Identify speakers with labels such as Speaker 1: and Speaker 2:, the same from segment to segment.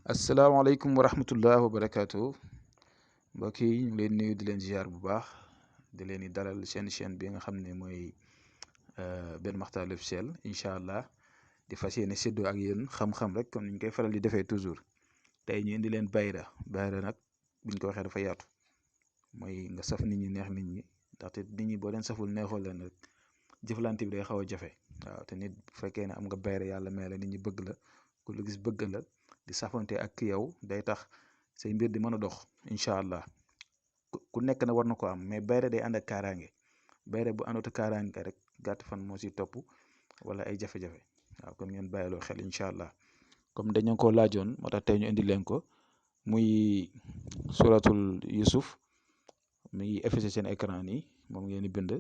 Speaker 1: asalaamaaleykum wa rahmatullah wa barakaatu mbokk yi ñu ngi leen nuyu di leen ziar bu baax di leen di dalal seen chaîne bi nga xam ne mooy Ben Makhtar l'officiel incha allah di fas yéene séddoo ak yéen xam-xam rek comme ni ñu koy faral di defee toujours tey ñu indi leen bayra nag buñ ko waxee dafa yaatu mooy nga saf nit ñi neex nit ñi ndaxte nit ñi boo leen saful neexoo leen rek jëflante bi day xaw a jafe waaw te nit bu fekkee ne am nga bayra yàlla may la nit ñi bëgg la ku la gis bëgg la. di safante ak yow day tax say mbir di mën a dox incha allah ku nekk na war na ko am mais bayre day ànd ak kaaraange bayre bu àndut ak kaaraange rek gàtt fan moo si topp wala ay jafe-jafe waaw kon ngeen bàyyiloo xel incha allah comme dañu ko laajoon moo tax tey ñu indi leen ko muy suratul Yusuf mi ngi affiché seen écran yi moom ngeen di bind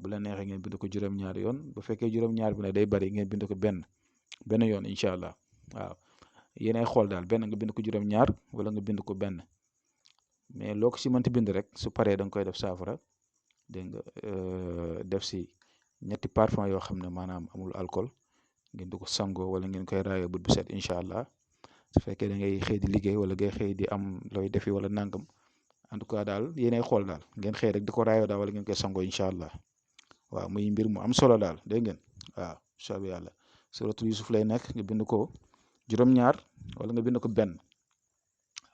Speaker 1: bu la neexee ngeen bind ko juróom-ñaari yoon bu fekkee juróom-ñaar bi nag day bari ngeen bind ko benn yoon incha allah waaw. yéenay xool daal benn nga bind ko juróom-ñaar wala nga bind ko benn mais loo ko si mënti bind rek su paree da nga koy def saafara dégg nga def si ñetti parfum yoo xam ne maanaam amul alcool ngeen di ko sangoo wala ngeen koy raayoo bët bu set incha allah su fekkee da ngay xëy di liggéey wala ngay xëy di am looy defi wala nangam en tout cas daal yéenay xool daal ngeen xëy rek di ko raayoo daal wala ngeen koy sangoo incha allah waaw muy mbir mu am solo daal dégg ngeen waaw incha allah yàlla suratul Yusuf lay nekk nga bind ko. juróom-ñaar wala nga bind ko benn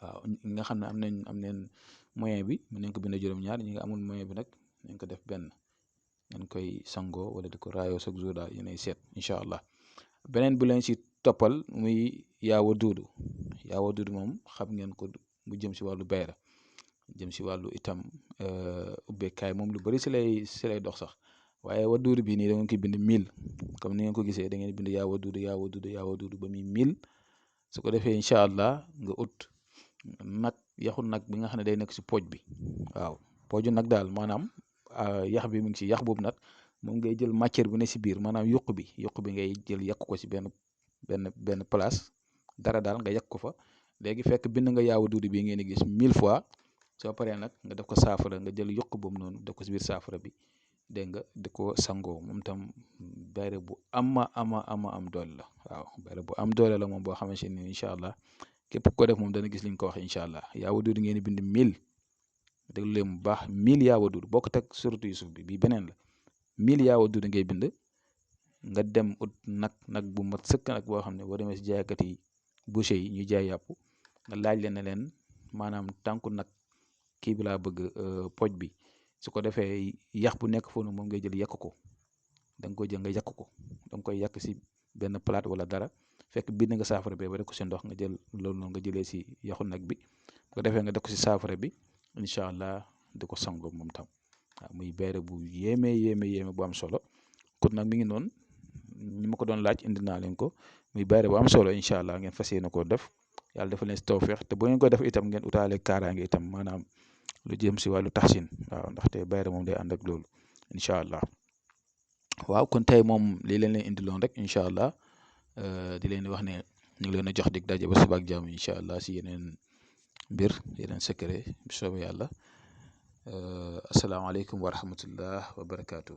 Speaker 1: waaw ñi nga xam ne am nañ moyen bi mën nañ ko bind juróom-ñaar ñi nga amul moyen bi nag nañ ko def benn ngeen koy sangoo wala di ko raayoo chaque jour daal yéenay seet incha allah beneen bu leen si toppal muy yaawa duudu moom xam ngeen ko mu jëm si wàllu bayra jëm si wàllu itam ubbeekaay moom lu bari si lay dox sax waaye wa duudu bi nii da ngeen koy bind 1000 comme ni ngeen ko gisee da ngeen bind yaawa duudu ba muy 1000 su ko defee incha allah nga ut nag yaxu nag bi nga xam ne day nekk si pooj bi waaw pooju nag daal maanaam yax bi mu ngi si yax boobu nag moom ngay jël matière bu ne si biir maanaam yuq bi ngay jël yàq ko si benn place dara daal nga yàq ko fa léegi fekk bind nga yaawa duudu bi ngeen di gis 1000 fois soo paree nag nga def ko saafara nga jël yuq boobu noonu def ko si biir saafara bi. dégg nga di ko sangoo moom tam bayre bu am doole la waaw bayre bu am doole la moom boo xamante ni incha allah képp ko def moom dana gis liñ ko wax incha allah yaawa duudu ngeen di bind 1000 déglu leen bu baax 1000 yaawa duudu boo ko teg suratu Yusuf bi beneen la 1000 yaawa duudu ngay bind nga dem ut nag bu mat sëkk nag boo xam ne boo demee si jaaykat yi boucher yi ñuy jaay yàpp nga laaj leen ne leen maanaam tànku nag kii bi laa bëgg pooj bi. su ko defee yax bu nekk foofu moom ngay jël yàq ko da nga koy jël nga yàq ko da nga koy yàq si benn plate wala dara fekk bind nga saafara bi ba def ko si ndox nga jël loolu noonu nga jëlee si yaxu nag bi bu ko defee nga def ko si saafara bi incha allah di ko sangoo moom tam waaw muy bayre bu yéeme bu am solo kon nag mi ngi noonu ñi ma ko doon laaj indi naa leen ko muy bayre bu am solo incha allah ngeen fas yéene koo def yàlla defal leen si tawfeex te bu ngeen ko def itam ngeen utaale kaaraange itam maanaam. lu jëm si wàllu taxsin waaw ndaxte bayre moom day ànd ak loolu incha allah waaw kon tey moom lii leen indiloon rek incha allah di leen wax ne ñu ngi leen a jox dig daje ba suba ak jàmm incha allah si yeneen mbir yeneen secret bi soobee yàlla asalaamaaleykum wa rahmatullah wa barakaatu.